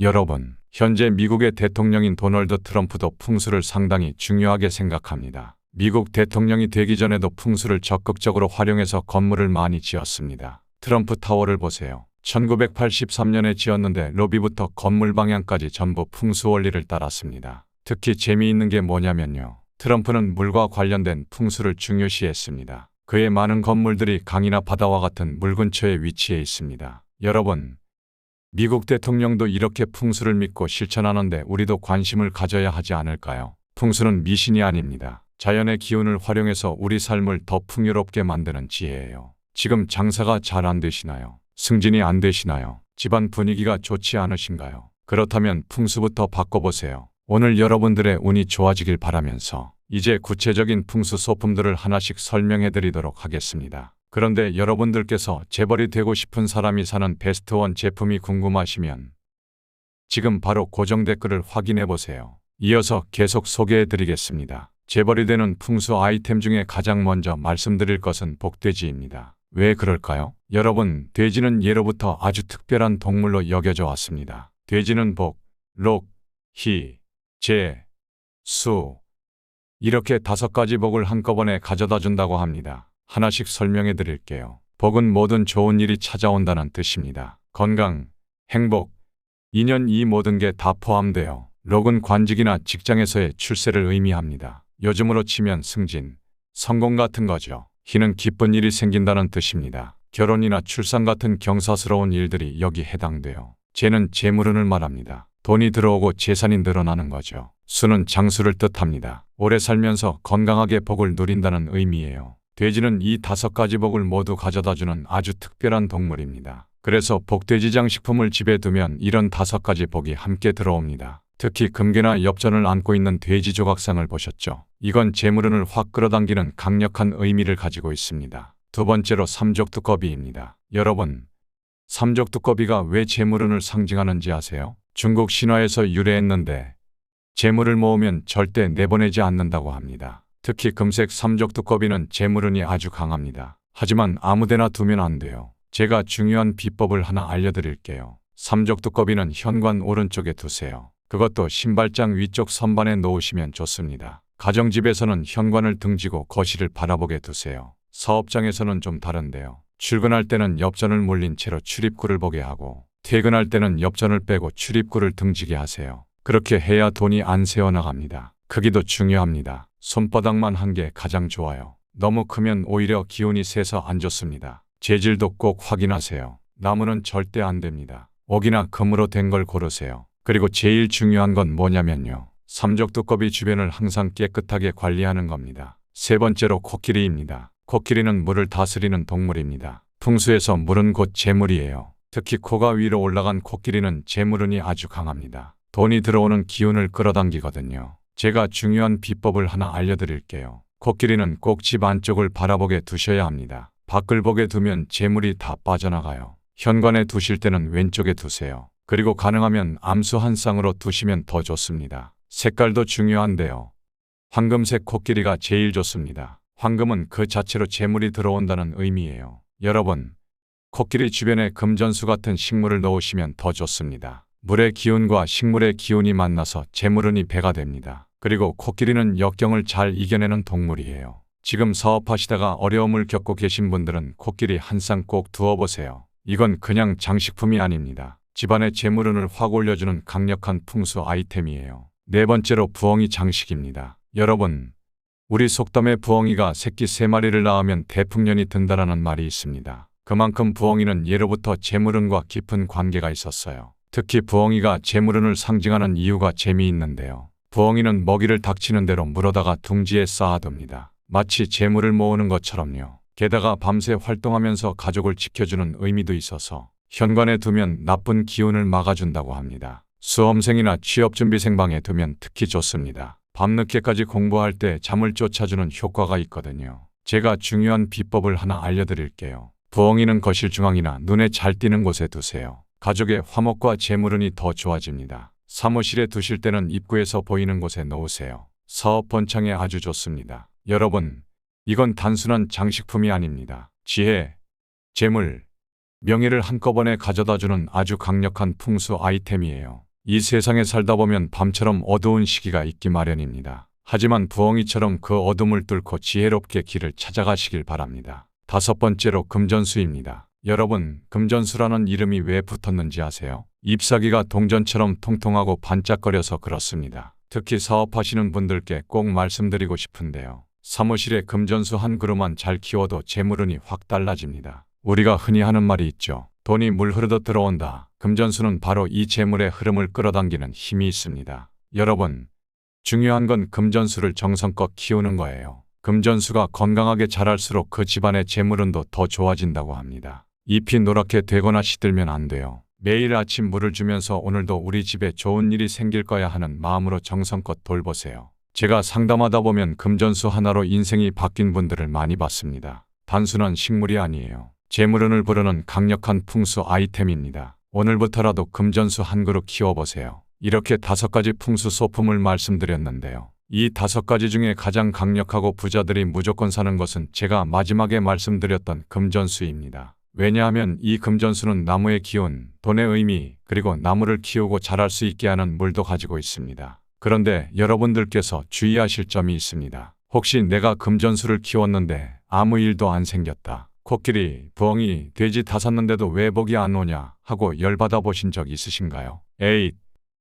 여러분, 현재 미국의 대통령인 도널드 트럼프도 풍수를 상당히 중요하게 생각합니다. 미국 대통령이 되기 전에도 풍수를 적극적으로 활용해서 건물을 많이 지었습니다. 트럼프 타워를 보세요. 1983년에 지었는데 로비부터 건물 방향까지 전부 풍수 원리를 따랐습니다. 특히 재미있는 게 뭐냐면요. 트럼프는 물과 관련된 풍수를 중요시했습니다. 그의 많은 건물들이 강이나 바다와 같은 물 근처에 위치해 있습니다. 여러분, 미국 대통령도 이렇게 풍수를 믿고 실천하는데 우리도 관심을 가져야 하지 않을까요? 풍수는 미신이 아닙니다. 자연의 기운을 활용해서 우리 삶을 더 풍요롭게 만드는 지혜예요. 지금 장사가 잘 안 되시나요? 승진이 안 되시나요? 집안 분위기가 좋지 않으신가요? 그렇다면 풍수부터 바꿔보세요. 오늘 여러분들의 운이 좋아지길 바라면서 이제 구체적인 풍수 소품들을 하나씩 설명해 드리도록 하겠습니다. 그런데 여러분들께서 재벌이 되고 싶은 사람이 사는 베스트원 제품이 궁금하시면 지금 바로 고정 댓글을 확인해 보세요. 이어서 계속 소개해 드리겠습니다. 재벌이 되는 풍수 아이템 중에 가장 먼저 말씀드릴 것은 복돼지입니다. 왜 그럴까요? 여러분, 돼지는 예로부터 아주 특별한 동물로 여겨져 왔습니다. 돼지는 복, 록, 희, 재, 수 이렇게 5가지 복을 한꺼번에 가져다 준다고 합니다. 하나씩 설명해 드릴게요. 복은 모든 좋은 일이 찾아온다는 뜻입니다. 건강, 행복, 인연 이 모든 게 다 포함되어 록은 관직이나 직장에서의 출세를 의미합니다. 요즘으로 치면 승진, 성공 같은 거죠. 희는 기쁜 일이 생긴다는 뜻입니다. 결혼이나 출산 같은 경사스러운 일들이 여기 해당돼요. 재는 재물운을 말합니다. 돈이 들어오고 재산이 늘어나는 거죠. 수는 장수를 뜻합니다. 오래 살면서 건강하게 복을 누린다는 의미예요. 돼지는 이 5가지 복을 모두 가져다주는 아주 특별한 동물입니다. 그래서 복돼지 장식품을 집에 두면 이런 5가지 복이 함께 들어옵니다. 특히 금괴나 엽전을 안고 있는 돼지 조각상을 보셨죠? 이건 재물운을 확 끌어당기는 강력한 의미를 가지고 있습니다. 두 번째로 삼족두꺼비입니다. 여러분, 삼족두꺼비가 왜 재물운을 상징하는지 아세요? 중국 신화에서 유래했는데 재물을 모으면 절대 내보내지 않는다고 합니다. 특히 금색 삼족두꺼비는 재물운이 아주 강합니다. 하지만 아무데나 두면 안 돼요. 제가 중요한 비법을 하나 알려드릴게요. 삼족두꺼비는 현관 오른쪽에 두세요. 그것도 신발장 위쪽 선반에 놓으시면 좋습니다. 가정집에서는 현관을 등지고 거실을 바라보게 두세요. 사업장에서는 좀 다른데요. 출근할 때는 엽전을 물린 채로 출입구를 보게 하고 퇴근할 때는 엽전을 빼고 출입구를 등지게 하세요. 그렇게 해야 돈이 안 새어나갑니다. 크기도 중요합니다. 손바닥만 한 게 가장 좋아요. 너무 크면 오히려 기운이 세서 안 좋습니다. 재질도 꼭 확인하세요. 나무는 절대 안 됩니다. 옥이나 금으로 된 걸 고르세요. 그리고 제일 중요한 건 뭐냐면요. 삼족두꺼비 주변을 항상 깨끗하게 관리하는 겁니다. 세 번째로 코끼리입니다. 코끼리는 물을 다스리는 동물입니다. 풍수에서 물은 곧 재물이에요. 특히 코가 위로 올라간 코끼리는 재물운이 아주 강합니다. 돈이 들어오는 기운을 끌어당기거든요. 제가 중요한 비법을 하나 알려드릴게요. 코끼리는 꼭 집 안쪽을 바라보게 두셔야 합니다. 밖을 보게 두면 재물이 다 빠져나가요. 현관에 두실 때는 왼쪽에 두세요. 그리고 가능하면 암수 한 쌍으로 두시면 더 좋습니다. 색깔도 중요한데요. 황금색 코끼리가 제일 좋습니다. 황금은 그 자체로 재물이 들어온다는 의미예요. 여러분, 코끼리 주변에 금전수 같은 식물을 넣으시면 더 좋습니다. 물의 기운과 식물의 기운이 만나서 재물운이 배가 됩니다. 그리고 코끼리는 역경을 잘 이겨내는 동물이에요. 지금 사업하시다가 어려움을 겪고 계신 분들은 코끼리 한 쌍 꼭 두어보세요. 이건 그냥 장식품이 아닙니다. 집안의 재물운을 확 올려주는 강력한 풍수 아이템이에요. 네 번째로 부엉이 장식입니다. 여러분, 우리 속담에 부엉이가 새끼 3마리를 낳으면 대풍년이 든다라는 말이 있습니다. 그만큼 부엉이는 예로부터 재물운과 깊은 관계가 있었어요. 특히 부엉이가 재물운을 상징하는 이유가 재미있는데요. 부엉이는 먹이를 닥치는 대로 물어다가 둥지에 쌓아둡니다. 마치 재물을 모으는 것처럼요. 게다가 밤새 활동하면서 가족을 지켜주는 의미도 있어서 현관에 두면 나쁜 기운을 막아준다고 합니다. 수험생이나 취업준비생 방에 두면 특히 좋습니다. 밤늦게까지 공부할 때 잠을 쫓아주는 효과가 있거든요. 제가 중요한 비법을 하나 알려드릴게요. 부엉이는 거실 중앙이나 눈에 잘 띄는 곳에 두세요. 가족의 화목과 재물운이 더 좋아집니다. 사무실에 두실 때는 입구에서 보이는 곳에 놓으세요. 사업 번창에 아주 좋습니다. 여러분, 이건 단순한 장식품이 아닙니다. 지혜, 재물, 명예를 한꺼번에 가져다주는 아주 강력한 풍수 아이템이에요. 이 세상에 살다 보면 밤처럼 어두운 시기가 있기 마련입니다. 하지만 부엉이처럼 그 어둠을 뚫고 지혜롭게 길을 찾아가시길 바랍니다. 다섯 번째로 금전수입니다. 여러분, 금전수라는 이름이 왜 붙었는지 아세요? 잎사귀가 동전처럼 통통하고 반짝거려서 그렇습니다. 특히 사업하시는 분들께 꼭 말씀드리고 싶은데요. 사무실에 금전수 한 그루만 잘 키워도 재물운이 확 달라집니다. 우리가 흔히 하는 말이 있죠. 돈이 물 흐르듯 들어온다. 금전수는 바로 이 재물의 흐름을 끌어당기는 힘이 있습니다. 여러분, 중요한 건 금전수를 정성껏 키우는 거예요. 금전수가 건강하게 자랄수록 그 집안의 재물운도 더 좋아진다고 합니다. 잎이 노랗게 되거나 시들면 안 돼요. 매일 아침 물을 주면서 오늘도 우리 집에 좋은 일이 생길 거야 하는 마음으로 정성껏 돌보세요. 제가 상담하다 보면 금전수 하나로 인생이 바뀐 분들을 많이 봤습니다. 단순한 식물이 아니에요. 재물운을 부르는 강력한 풍수 아이템입니다. 오늘부터라도 금전수 한 그루 키워보세요. 이렇게 5가지 풍수 소품을 말씀드렸는데요. 이 5가지 중에 가장 강력하고 부자들이 무조건 사는 것은 제가 마지막에 말씀드렸던 금전수입니다. 왜냐하면 이 금전수는 나무의 기운, 돈의 의미, 그리고 나무를 키우고 자랄 수 있게 하는 물도 가지고 있습니다. 그런데 여러분들께서 주의하실 점이 있습니다. 혹시 내가 금전수를 키웠는데 아무 일도 안 생겼다. 코끼리, 부엉이, 돼지 다 샀는데도 왜 복이 안 오냐 하고 열받아 보신 적 있으신가요? 에잇!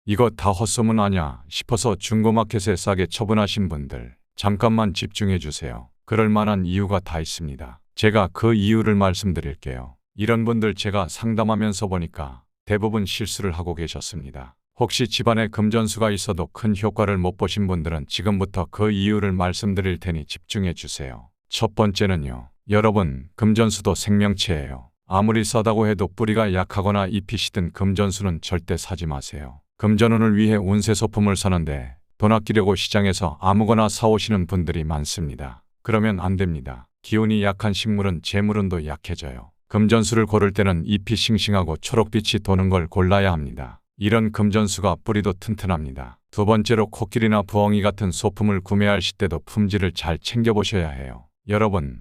이거 다 헛소문 아냐 싶어서 중고마켓에 싸게 처분하신 분들, 잠깐만 집중해 주세요. 그럴 만한 이유가 다 있습니다. 제가 그 이유를 말씀드릴게요. 이런 분들 제가 상담하면서 보니까 대부분 실수를 하고 계셨습니다. 혹시 집안에 금전수가 있어도 큰 효과를 못 보신 분들은 지금부터 그 이유를 말씀드릴 테니 집중해 주세요. 첫 번째는요. 여러분, 금전수도 생명체예요. 아무리 싸다고 해도 뿌리가 약하거나 잎이 시든 금전수는 절대 사지 마세요. 금전운을 위해 운세 소품을 사는데 돈 아끼려고 시장에서 아무거나 사오시는 분들이 많습니다. 그러면 안 됩니다. 기운이 약한 식물은 재물운도 약해져요. 금전수를 고를 때는 잎이 싱싱하고 초록빛이 도는 걸 골라야 합니다. 이런 금전수가 뿌리도 튼튼합니다. 두 번째로 코끼리나 부엉이 같은 소품을 구매하실 때도 품질을 잘 챙겨보셔야 해요. 여러분,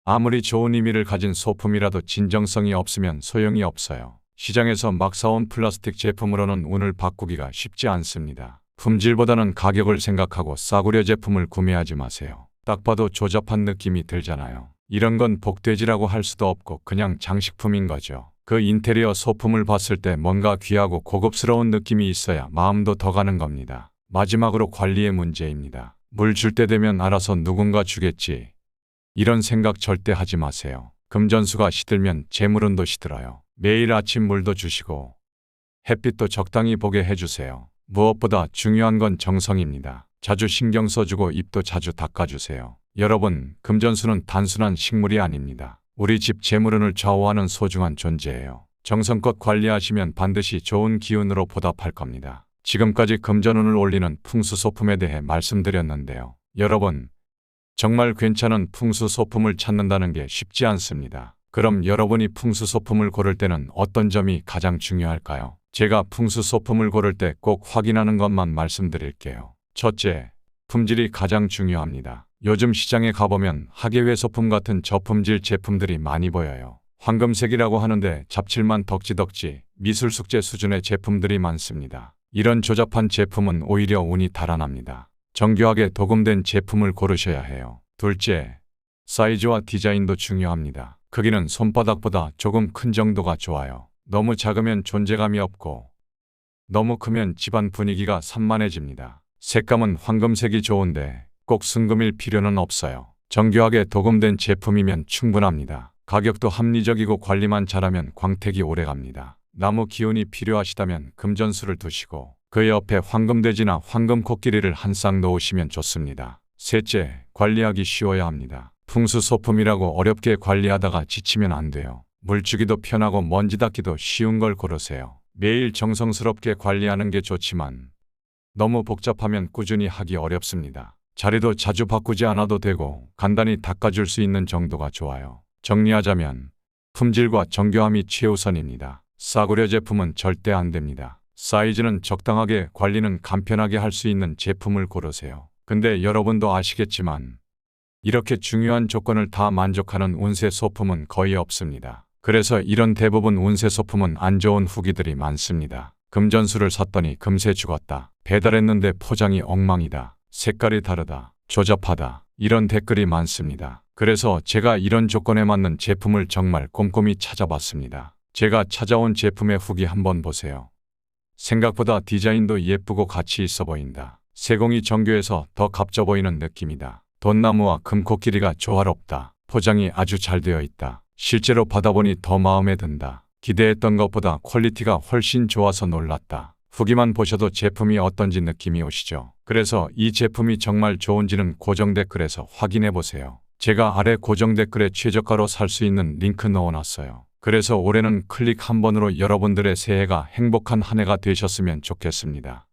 아무리 좋은 의미를 가진 소품이라도 진정성이 없으면 소용이 없어요. 시장에서 막 사온 플라스틱 제품으로는 운을 바꾸기가 쉽지 않습니다. 품질보다는 가격을 생각하고 싸구려 제품을 구매하지 마세요. 딱 봐도 조잡한 느낌이 들잖아요. 이런 건 복돼지라고 할 수도 없고 그냥 장식품인 거죠. 그 인테리어 소품을 봤을 때 뭔가 귀하고 고급스러운 느낌이 있어야 마음도 더 가는 겁니다. 마지막으로 관리의 문제입니다. 물 줄 때 되면 알아서 누군가 주겠지. 이런 생각 절대 하지 마세요. 금전수가 시들면 재물운도 시들어요. 매일 아침 물도 주시고 햇빛도 적당히 보게 해주세요. 무엇보다 중요한 건 정성입니다. 자주 신경 써주고 잎도 자주 닦아주세요. 여러분, 금전수는 단순한 식물이 아닙니다. 우리 집 재물운을 좌우하는 소중한 존재예요. 정성껏 관리하시면 반드시 좋은 기운으로 보답할 겁니다. 지금까지 금전운을 올리는 풍수소품에 대해 말씀드렸는데요. 여러분, 정말 괜찮은 풍수소품을 찾는다는 게 쉽지 않습니다. 그럼 여러분이 풍수소품을 고를 때는 어떤 점이 가장 중요할까요? 제가 풍수소품을 고를 때 꼭 확인하는 것만 말씀드릴게요. 첫째, 품질이 가장 중요합니다. 요즘 시장에 가보면 하계회 소품 같은 저품질 제품들이 많이 보여요. 황금색이라고 하는데 잡칠만 덕지덕지 미술숙제 수준의 제품들이 많습니다. 이런 조잡한 제품은 오히려 운이 달아납니다. 정교하게 도금된 제품을 고르셔야 해요. 둘째, 사이즈와 디자인도 중요합니다. 크기는 손바닥보다 조금 큰 정도가 좋아요. 너무 작으면 존재감이 없고 너무 크면 집안 분위기가 산만해집니다. 색감은 황금색이 좋은데 꼭 순금일 필요는 없어요. 정교하게 도금된 제품이면 충분합니다. 가격도 합리적이고 관리만 잘하면 광택이 오래갑니다. 나무 기운이 필요하시다면 금전수를 두시고 그 옆에 황금돼지나 황금코끼리를 한 쌍 놓으시면 좋습니다. 셋째, 관리하기 쉬워야 합니다. 풍수소품이라고 어렵게 관리하다가 지치면 안 돼요. 물주기도 편하고 먼지 닦기도 쉬운 걸 고르세요. 매일 정성스럽게 관리하는 게 좋지만 너무 복잡하면 꾸준히 하기 어렵습니다. 자리도 자주 바꾸지 않아도 되고 간단히 닦아줄 수 있는 정도가 좋아요. 정리하자면 품질과 정교함이 최우선입니다. 싸구려 제품은 절대 안 됩니다. 사이즈는 적당하게, 관리는 간편하게 할 수 있는 제품을 고르세요. 근데 여러분도 아시겠지만 이렇게 중요한 조건을 다 만족하는 운세 소품은 거의 없습니다. 그래서 이런 대부분 운세 소품은 안 좋은 후기들이 많습니다. 금전수를 샀더니 금세 죽었다. 배달했는데 포장이 엉망이다. 색깔이 다르다. 조잡하다. 이런 댓글이 많습니다. 그래서 제가 이런 조건에 맞는 제품을 정말 꼼꼼히 찾아봤습니다. 제가 찾아온 제품의 후기 한번 보세요. 생각보다 디자인도 예쁘고 가치 있어 보인다. 세공이 정교해서 더 값져 보이는 느낌이다. 돈나무와 금코끼리가 조화롭다. 포장이 아주 잘 되어 있다. 실제로 받아보니 더 마음에 든다. 기대했던 것보다 퀄리티가 훨씬 좋아서 놀랐다. 후기만 보셔도 제품이 어떤지 느낌이 오시죠? 그래서 이 제품이 정말 좋은지는 고정 댓글에서 확인해 보세요. 제가 아래 고정 댓글에 최저가로 살 수 있는 링크 넣어놨어요. 그래서 올해는 클릭 한 번으로 여러분들의 새해가 행복한 한 해가 되셨으면 좋겠습니다.